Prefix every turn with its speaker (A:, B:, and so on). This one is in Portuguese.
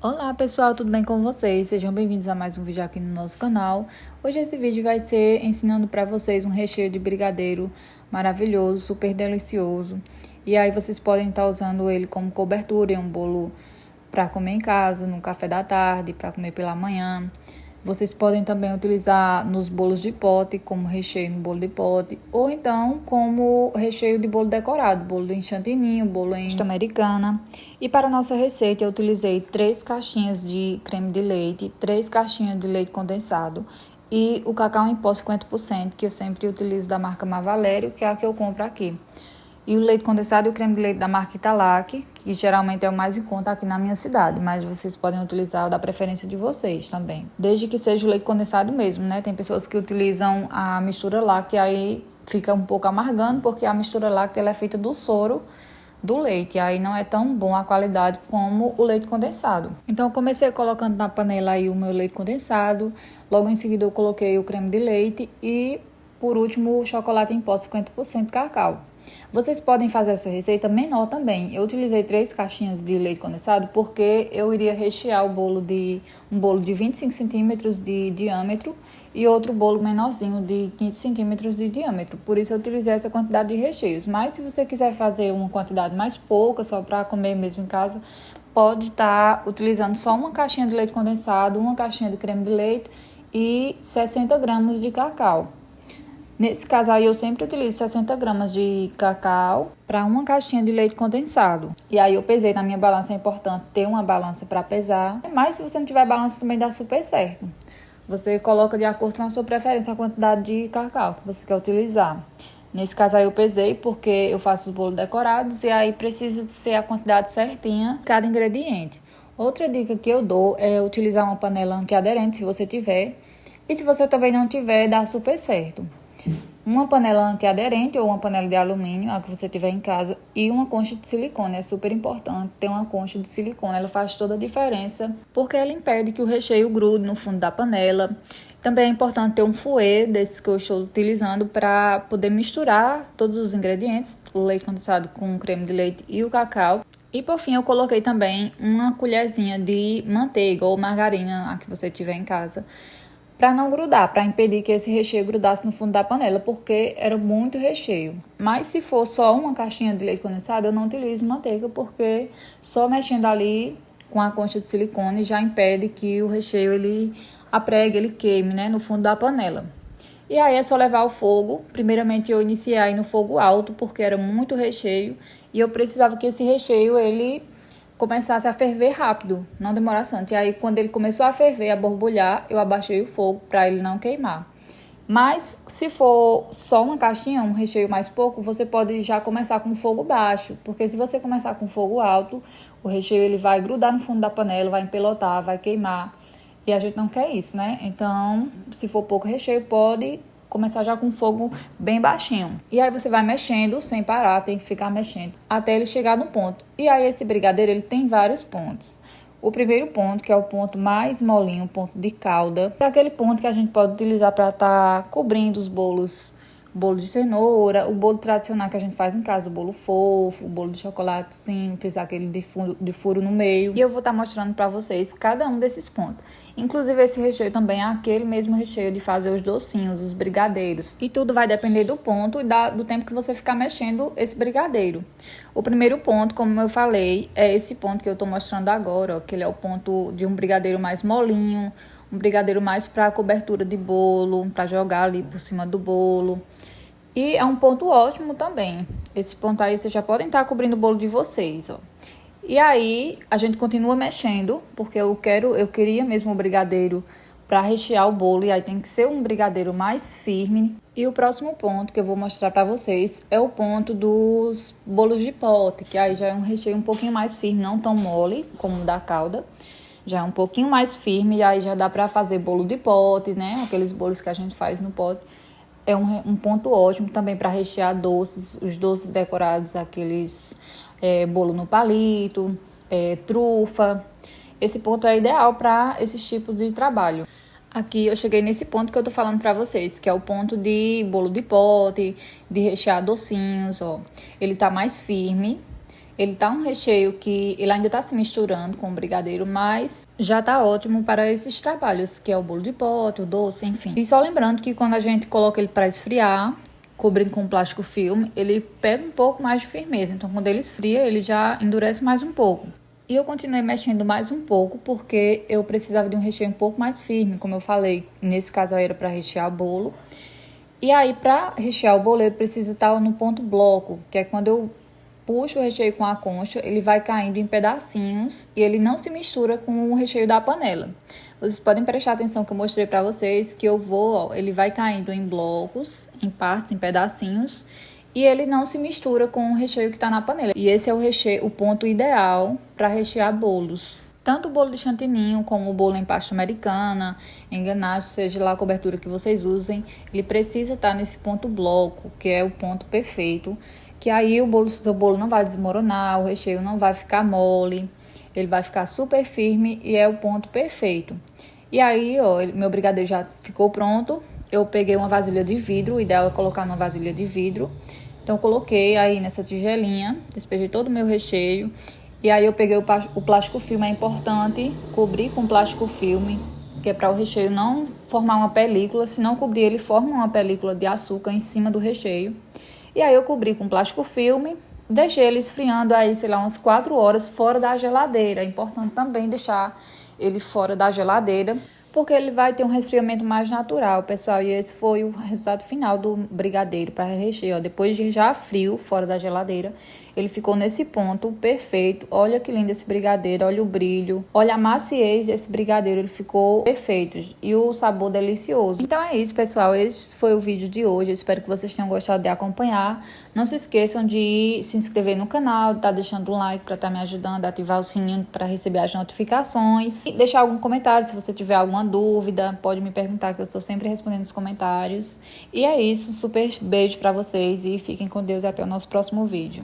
A: Olá pessoal, tudo bem com vocês? Sejam bem-vindos a mais um vídeo aqui no nosso canal. Hoje esse vídeo vai ser ensinando para vocês um recheio de brigadeiro maravilhoso, super delicioso. E aí vocês podem estar usando ele como cobertura em um bolo para comer em casa, no café da tarde, para comer pela manhã. Vocês podem também utilizar nos bolos de pote, como recheio no bolo de pote, ou então como recheio de bolo decorado, bolo em chantininho, bolo em americana. E para a nossa receita eu utilizei 3 caixinhas de creme de leite, 3 caixinhas de leite condensado e o cacau em pó 50%, que eu sempre utilizo da marca Mavalério, que é a que eu compro aqui. E o leite condensado e o creme de leite da marca Italac, que geralmente é o mais em conta aqui na minha cidade, mas vocês podem utilizar o da preferência de vocês também. Desde que seja o leite condensado mesmo, né? Tem pessoas que utilizam a mistura láctea, aí fica um pouco amargando, porque a mistura láctea ela é feita do soro do leite, aí não é tão bom a qualidade como o leite condensado. Então eu comecei colocando na panela aí o meu leite condensado, logo em seguida eu coloquei o creme de leite e por último o chocolate em pó 50% cacau. Vocês podem fazer essa receita menor também. Eu utilizei 3 caixinhas de leite condensado porque eu iria rechear o bolo de um bolo de 25 centímetros de diâmetro e outro bolo menorzinho de 15 centímetros de diâmetro. Por isso eu utilizei essa quantidade de recheios. Mas se você quiser fazer uma quantidade mais pouca, só para comer mesmo em casa, pode estar utilizando só uma caixinha de leite condensado, uma caixinha de creme de leite e 60 gramas de cacau. Nesse caso aí eu sempre utilizo 60 gramas de cacau para uma caixinha de leite condensado. E aí eu pesei na minha balança, é importante ter uma balança para pesar. Mas se você não tiver balança também dá super certo. Você coloca de acordo com a sua preferência a quantidade de cacau que você quer utilizar. Nesse caso aí eu pesei porque eu faço os bolos decorados e aí precisa ser a quantidade certinha cada ingrediente. Outra dica que eu dou é utilizar uma panela antiaderente se você tiver. E se você também não tiver, dá super certo. Uma panela antiaderente ou uma panela de alumínio, a que você tiver em casa, e uma concha de silicone. É super importante ter uma concha de silicone, ela faz toda a diferença, porque ela impede que o recheio grude no fundo da panela. Também é importante ter um fouet desses que eu estou utilizando para poder misturar todos os ingredientes, o leite condensado com o creme de leite e o cacau. E por fim eu coloquei também uma colherzinha de manteiga ou margarina, a que você tiver em casa, para não grudar, para impedir que esse recheio grudasse no fundo da panela, porque era muito recheio. Mas se for só uma caixinha de leite condensado, eu não utilizo manteiga, porque só mexendo ali com a concha de silicone já impede que o recheio ele apregue, ele queime, né, no fundo da panela. E aí é só levar ao fogo. Primeiramente eu iniciei aí no fogo alto, porque era muito recheio e eu precisava que esse recheio ele começasse a ferver rápido, não demorasse tanto. E aí, quando ele começou a ferver, a borbulhar, eu abaixei o fogo para ele não queimar. Mas, se for só uma caixinha, um recheio mais pouco, você pode já começar com fogo baixo. Porque se você começar com fogo alto, o recheio ele vai grudar no fundo da panela, vai empelotar, vai queimar. E a gente não quer isso, né? Então, se for pouco recheio, pode começar já com fogo bem baixinho. E aí você vai mexendo sem parar, tem que ficar mexendo até ele chegar no ponto. E aí esse brigadeiro ele tem vários pontos. O primeiro ponto, que é o ponto mais molinho, o ponto de calda, é aquele ponto que a gente pode utilizar para estar cobrindo os bolos, bolo de cenoura, o bolo tradicional que a gente faz em casa, o bolo fofo, o bolo de chocolate simples, aquele de furo no meio. E eu vou estar mostrando para vocês cada um desses pontos. Inclusive esse recheio também é aquele mesmo recheio de fazer os docinhos, os brigadeiros. E tudo vai depender do ponto e do tempo que você ficar mexendo esse brigadeiro. O primeiro ponto, como eu falei, é esse ponto que eu estou mostrando agora, ó, que ele é o ponto de um brigadeiro mais molinho, um brigadeiro mais para cobertura de bolo, para jogar ali por cima do bolo. E é um ponto ótimo também. Esse ponto aí vocês já podem estar cobrindo o bolo de vocês, ó. E aí a gente continua mexendo, porque eu queria mesmo o brigadeiro para rechear o bolo, e aí tem que ser um brigadeiro mais firme. E o próximo ponto que eu vou mostrar para vocês é o ponto dos bolos de pote, que aí já é um recheio um pouquinho mais firme, não tão mole como o da calda. Já é um pouquinho mais firme e aí já dá para fazer bolo de pote, né? Aqueles bolos que a gente faz no pote. É um ponto ótimo também para rechear doces, os doces decorados, aqueles bolo no palito, trufa. Esse ponto é ideal para esses tipos de trabalho. Aqui eu cheguei nesse ponto que eu tô falando para vocês, que é o ponto de bolo de pote, de rechear docinhos, ó. Ele tá mais firme. Ele tá um recheio que ele ainda tá se misturando com o brigadeiro, mas já tá ótimo para esses trabalhos, que é o bolo de pote, o doce, enfim. E só lembrando que quando a gente coloca ele para esfriar, cobrindo com plástico filme, ele pega um pouco mais de firmeza. Então, quando ele esfria, ele já endurece mais um pouco. E eu continuei mexendo mais um pouco, porque eu precisava de um recheio um pouco mais firme, como eu falei. Nesse caso, era para rechear o bolo. E aí, para rechear o bolo, ele precisa estar no ponto bloco, que é quando eu puxo o recheio com a concha, ele vai caindo em pedacinhos e ele não se mistura com o recheio da panela. Vocês podem prestar atenção que eu mostrei pra vocês que eu vou, ó, ele vai caindo em blocos, em partes, em pedacinhos, e ele não se mistura com o recheio que tá na panela. E esse é o recheio, o ponto ideal para rechear bolos. Tanto o bolo de chantininho como o bolo em pasta americana, em ganache, seja lá a cobertura que vocês usem, ele precisa estar nesse ponto bloco, que é o ponto perfeito, que aí o seu bolo não vai desmoronar, o recheio não vai ficar mole, ele vai ficar super firme e é o ponto perfeito. E aí, ó, meu brigadeiro já ficou pronto. Eu peguei uma vasilha de vidro, o ideal é colocar numa vasilha de vidro. Então, eu coloquei aí nessa tigelinha, despejei todo o meu recheio. E aí, eu peguei o plástico filme, é importante cobrir com plástico filme, que é para o recheio não formar uma película. Se não cobrir, ele forma uma película de açúcar em cima do recheio. E aí eu cobri com plástico filme, deixei ele esfriando aí, sei lá, umas 4 horas fora da geladeira. É importante também deixar ele fora da geladeira, porque ele vai ter um resfriamento mais natural, pessoal. E esse foi o resultado final do brigadeiro para recheio, ó. Depois de já frio, fora da geladeira, ele ficou nesse ponto perfeito. Olha que lindo esse brigadeiro, olha o brilho, olha a maciez desse brigadeiro, ele ficou perfeito e o sabor delicioso. Então é isso, pessoal, esse foi o vídeo de hoje. Eu espero que vocês tenham gostado de acompanhar. Não se esqueçam de se inscrever no canal, tá deixando um like para estar me ajudando, ativar o sininho para receber as notificações e deixar algum comentário. Se você tiver alguma dúvida, pode me perguntar, que eu tô sempre respondendo os comentários. E é isso, um super beijo para vocês e fiquem com Deus e até o nosso próximo vídeo.